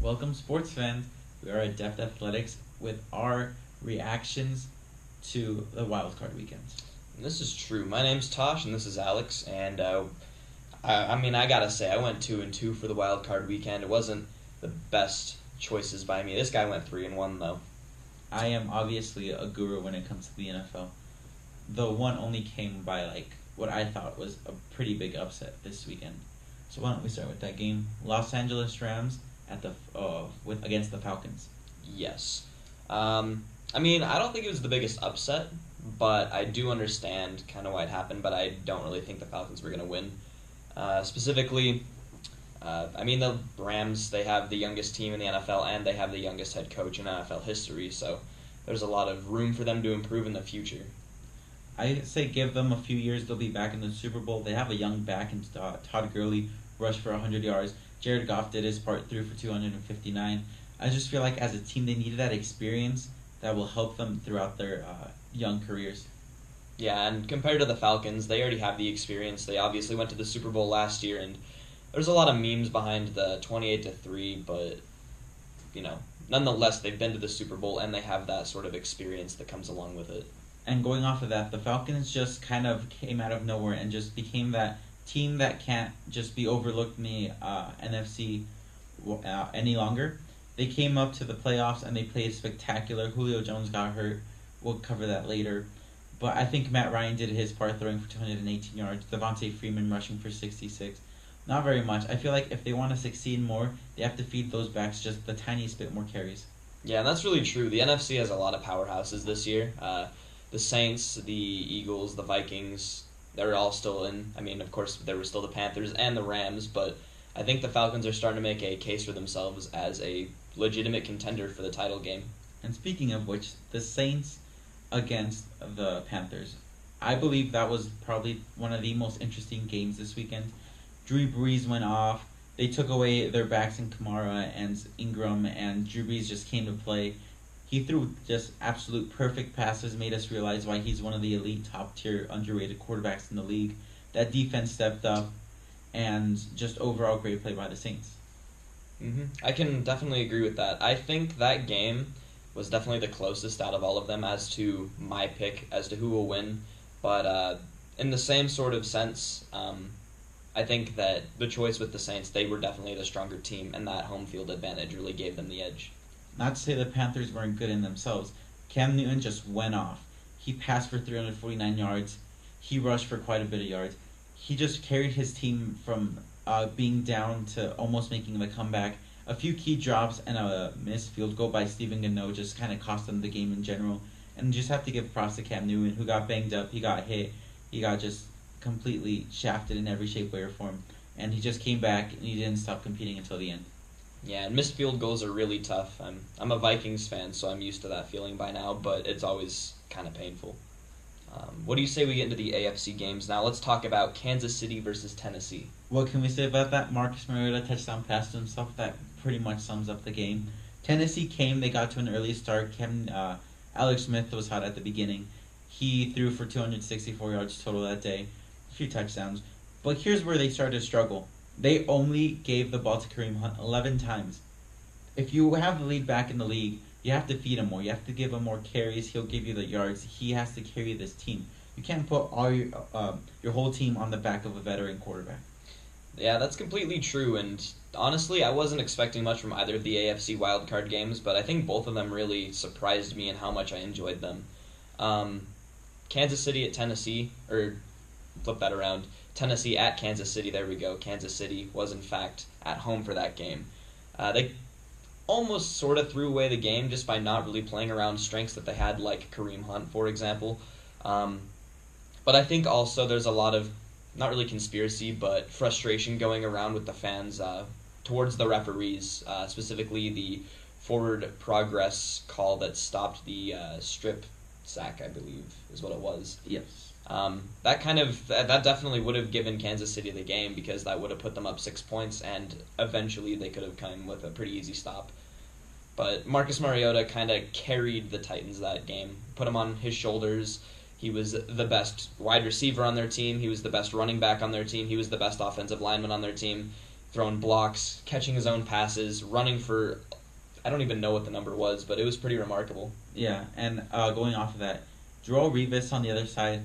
Welcome, sports fans. We are Adept Athletics with our reactions to the wildcard weekend. This is true. My name's Tosh, and this is Alex. And I gotta say, I went 2-2 for the wild card weekend. It wasn't the best choices by me. This guy went 3-1 though. I am obviously a guru when it comes to the NFL. The one only came by what I thought was a pretty big upset this weekend. So why don't we start with that game? Los Angeles Rams at the against the Falcons. Yes. I don't think it was the biggest upset, but I do understand kind of why it happened. But I don't really think the Falcons were gonna win. Specifically, the Rams, they have the youngest team in the NFL, and they have the youngest head coach in NFL history, so there's a lot of room for them to improve in the future. I say give them a few years, they'll be back in the Super Bowl. They have a young back in Todd Gurley, rushed for 100 yards. Jared Goff did his part, threw for 259. I just feel like as a team, they needed that experience that will help them throughout their young careers. Yeah, and compared to the Falcons, they already have the experience. They obviously went to the Super Bowl last year, and there's a lot of memes behind the 28-3, but, nonetheless, they've been to the Super Bowl, and they have that sort of experience that comes along with it. And going off of that, the Falcons just kind of came out of nowhere and just became that team that can't just be overlooked in the NFC any longer. They came up to the playoffs, and they played spectacular. Julio Jones got hurt. We'll cover that later. But I think Matt Ryan did his part, throwing for 218 yards. Devontae Freeman rushing for 66. Not very much. I feel like if they want to succeed more, they have to feed those backs just the tiniest bit more carries. Yeah, and that's really true. The NFC has a lot of powerhouses this year. The Saints, the Eagles, the Vikings, they're all still in. Of course, there were still the Panthers and the Rams, but I think the Falcons are starting to make a case for themselves as a legitimate contender for the title game. And speaking of which, the Saints against the Panthers. I believe that was probably one of the most interesting games this weekend. Drew Brees went off. They took away their backs in Kamara and Ingram, and Drew Brees just came to play. He threw just absolute perfect passes, made us realize why he's one of the elite, top-tier, underrated quarterbacks in the league. That defense stepped up, and just overall great play by the Saints. I can definitely agree with that. I think that game was definitely the closest out of all of them as to my pick as to who will win. But in the same sort of sense, I think that the choice with the Saints, they were definitely the stronger team, and that home field advantage really gave them the edge. Not to say the Panthers weren't good in themselves. Cam Newton just went off. He passed for 349 yards. He rushed for quite a bit of yards. He just carried his team from being down to almost making a comeback. A few key drops and a missed field goal by Stephen Gano just kind of cost them the game in general. And you just have to give props to Cam Newton, who got banged up. He got hit. He got just completely shafted in every shape, way, or form. And he just came back, and he didn't stop competing until the end. Yeah, and missed field goals are really tough. I'm a Vikings fan, so I'm used to that feeling by now, but it's always kind of painful. What do you say we get into the AFC games now? Let's talk about Kansas City versus Tennessee. What can we say about that? Marcus Mariota touchdown pass to himself. That pretty much sums up the game. Tennessee came. They got to an early start. Alex Smith was hot at the beginning. He threw for 264 yards total that day. A few touchdowns. But here's where they started to struggle. They only gave the ball to Kareem Hunt 11 times. If you have the lead back in the league, you have to feed him more. You have to give him more carries. He'll give you the yards. He has to carry this team. You can't put all your whole team on the back of a veteran quarterback. Yeah, that's completely true, and honestly, I wasn't expecting much from either of the AFC wildcard games, but I think both of them really surprised me in how much I enjoyed them. Kansas City at Tennessee, or flip that around, Tennessee at Kansas City, there we go. Kansas City was, in fact, at home for that game. They almost sort of threw away the game just by not really playing around strengths that they had, like Kareem Hunt, for example. But I think also there's a lot of, not really conspiracy, but frustration going around with the fans towards the referees, specifically the forward progress call that stopped the strip sack, I believe, is what it was. Yes. That definitely would have given Kansas City the game, because that would have put them up 6 points, and eventually they could have come with a pretty easy stop. But Marcus Mariota kind of carried the Titans that game, put him on his shoulders. He was the best wide receiver on their team. He was the best running back on their team. He was the best offensive lineman on their team. throwing blocks, catching his own passes, running for, I don't even know what the number was, but it was pretty remarkable. Yeah, and going off of that, Joel Revis on the other side,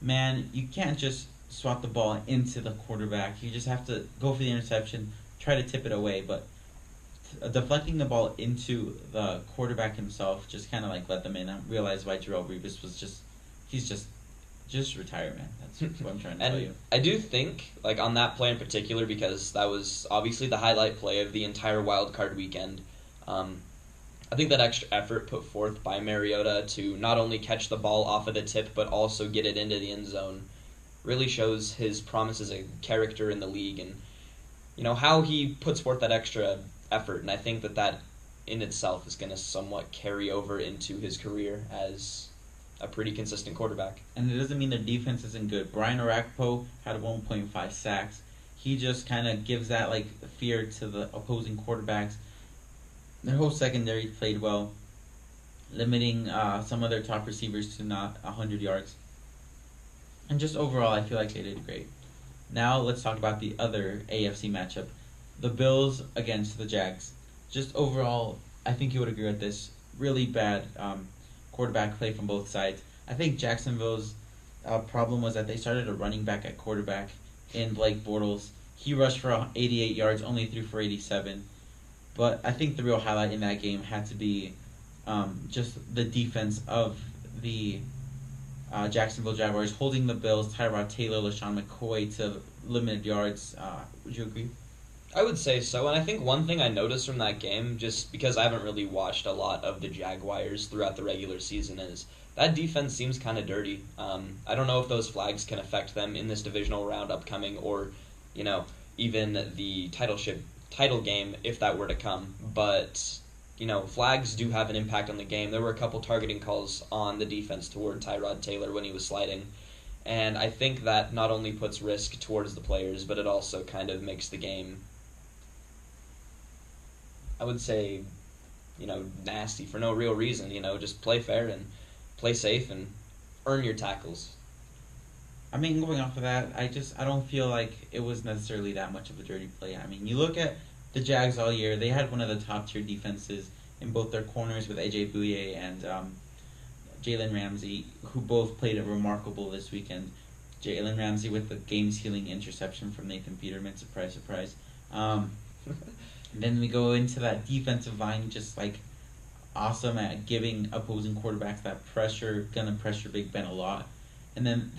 man, you can't just swat the ball into the quarterback. You just have to go for the interception, try to tip it away, but deflecting the ball into the quarterback himself just kind of like let them in. I realized why Joel Revis was he's just retire, man. That's what I'm trying to tell you. I do think, like, on that play in particular, because that was obviously the highlight play of the entire wild card weekend, I think that extra effort put forth by Mariota to not only catch the ball off of the tip, but also get it into the end zone, really shows his promise as a character in the league and, how he puts forth that extra effort. And I think that in itself is going to somewhat carry over into his career as a pretty consistent quarterback. And it doesn't mean their defense isn't good. Brian Orakpo had 1.5 sacks. He just kind of gives that like fear to the opposing quarterbacks. Their whole secondary played well, limiting some of their top receivers to not 100 yards. And just overall, I feel like they did great. Now let's talk about the other AFC matchup, the Bills against the Jags. Just overall, I think you would agree with this. Really bad quarterback play from both sides. I think Jacksonville's problem was that they started a running back at quarterback in Blake Bortles. He rushed for 88 yards, only threw for 87. But I think the real highlight in that game had to be just the defense of the Jacksonville Jaguars holding the Bills, Tyrod Taylor, LaShawn McCoy to limited yards. Would you agree? I would say so, and I think one thing I noticed from that game, just because I haven't really watched a lot of the Jaguars throughout the regular season, is that defense seems kind of dirty. I don't know if those flags can affect them in this divisional round upcoming, or even the title game if that were to come. But flags do have an impact on the game. There were a couple targeting calls on the defense toward Tyrod Taylor when he was sliding. And I think that not only puts risk towards the players, but it also kind of makes the game, I would say, nasty for no real reason. Just play fair and play safe and earn your tackles. I mean, going off of that, I don't feel like it was necessarily that much of a dirty play. I mean, you look at the Jags all year, they had one of the top-tier defenses in both their corners with A.J. Bouye and Jalen Ramsey, who both played it remarkable this weekend. Jalen Ramsey with the game-sealing interception from Nathan Peterman, surprise, surprise. Then we go into that defensive line, just like awesome at giving opposing quarterbacks that pressure, gonna pressure Big Ben a lot. And then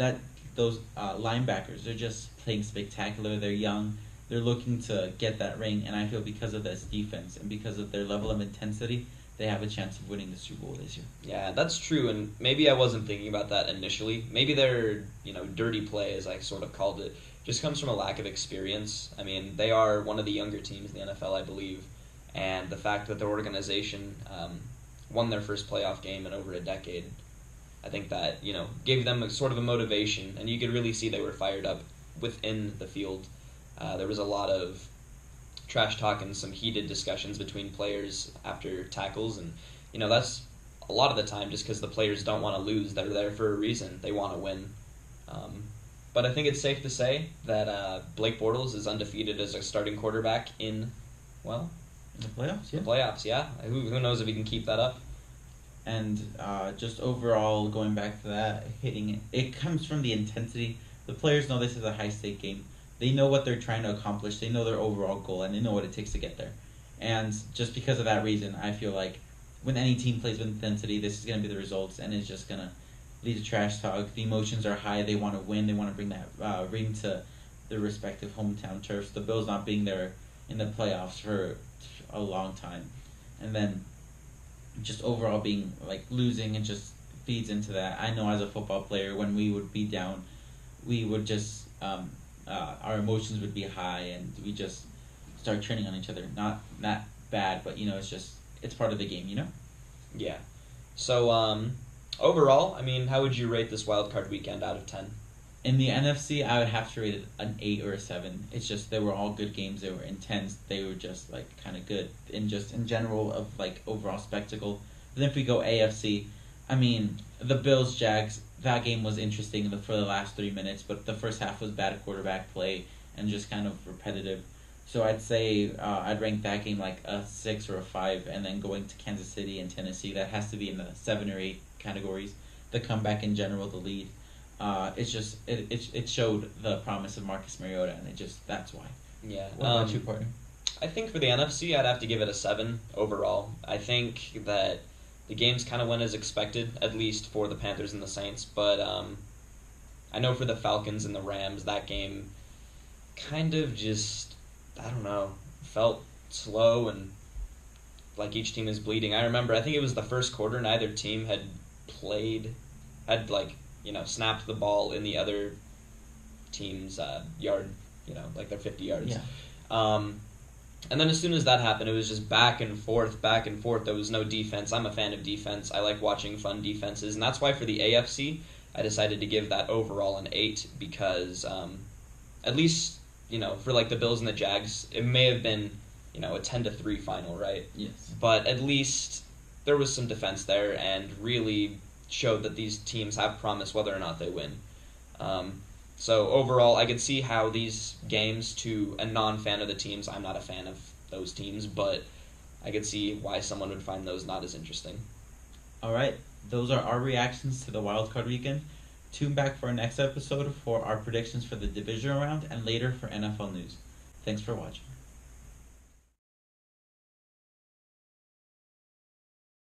those linebackers, they're just playing spectacular. They're young. They're looking to get that ring, and I feel because of this defense and because of their level of intensity, they have a chance of winning the Super Bowl this year. Yeah, that's true, and maybe I wasn't thinking about that initially. Maybe their, dirty play, as I sort of called it, just comes from a lack of experience. I mean, they are one of the younger teams in the NFL, I believe, and the fact that their organization won their first playoff game in over a decade, I think that, gave them a sort of a motivation, and you could really see they were fired up within the field. There was a lot of trash talk and some heated discussions between players after tackles, and that's a lot of the time just because the players don't want to lose. They're there for a reason. They want to win. But I think it's safe to say that Blake Bortles is undefeated as a starting quarterback in the playoffs. Yeah. The playoffs, yeah. Who knows if he can keep that up? And just overall, going back to that, hitting it comes from the intensity. The players know this is a high-stake game. They know what they're trying to accomplish. They know their overall goal, and they know what it takes to get there. And just because of that reason, I feel like when any team plays with intensity, this is going to be the results, and it's just going to lead to trash talk. The emotions are high. They want to win. They want to bring that ring to their respective hometown turfs. The Bills not being there in the playoffs for a long time. And then just overall being like losing, it just feeds into that. I know as a football player, when we would be down, we would just our emotions would be high, and we just start turning on each other. Not bad, but it's part of the game, Yeah. So overall, I mean, how would you rate this wild card weekend out of 10? In the NFC, I would have to rate it an 8 or a 7. It's just they were all good games. They were intense. They were just like kind of good in general of like overall spectacle. But then if we go AFC, I mean the Bills Jags. That game was interesting for the last 3 minutes, but the first half was bad quarterback play and just kind of repetitive. So I'd say I'd rank that game like a 6 or a 5, and then going to Kansas City and Tennessee, that has to be in the 7 or 8 categories. The comeback in general, the lead. It showed the promise of Marcus Mariota, and that's why. Yeah. What about you, partner? I think for the NFC, I'd have to give it a 7 overall. I think that the games kind of went as expected, at least for the Panthers and the Saints. But I know for the Falcons and the Rams, that game kind of just, I don't know, felt slow and like each team is bleeding. I remember, I think it was the first quarter, neither team had snapped the ball in the other team's yard, like their 50 yards. Yeah. And then as soon as that happened, it was just back and forth, back and forth. There was no defense. I'm a fan of defense. I like watching fun defenses. And that's why for the AFC, I decided to give that overall an 8 because at least, for like the Bills and the Jags, it may have been, a 10-3 final, right? Yes. But at least there was some defense there and really showed that these teams have promise whether or not they win. So overall, I could see how these games, to a non-fan of the teams, I'm not a fan of those teams, but I could see why someone would find those not as interesting. All right, those are our reactions to the Wild Card Weekend. Tune back for our next episode for our predictions for the divisional round and later for NFL news. Thanks for watching.